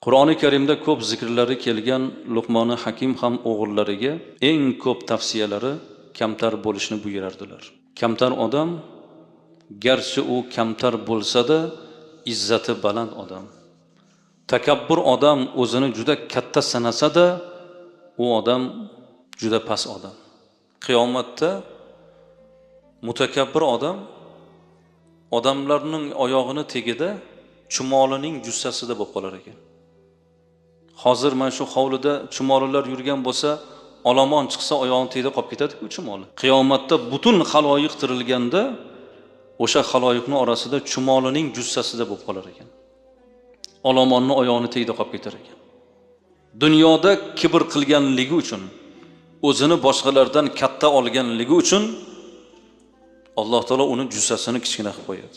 Qur'oni Karimda ko'p zikrlari kelgan Luqmoni Hakim ham o'g'illariga eng ko'p tavsiyalari kamtar bo'lishni buyurardilar. Kamtar odam garchi u kamtar bo'lsa-da izzati baland odam. Takabbur odam o'zini juda katta sanasa-da u odam juda past odam. Qiyomatda mutakabbir odamlarning oyog'ini tagida chumolining jussasida bo'lib qolar ekan. Hozir mana shu hovlida chumolilar yurgan bo'lsa, olomon chiqsa oyog'ini tagida qolib ketadi-ku chumoli. Qiyomatda butun xaloyiq tirilganda o'sha xaloyiqning orasida chumolining jussasida bo'lib qolar ekan. Olomonning oyog'ini tagida qolib ketar ekan. Dunyoda kibr qilganligi uchun, o'zini boshqalardan katta olganligi uchun Alloh taolo uni jussasini kichkina qilib qo'yadi.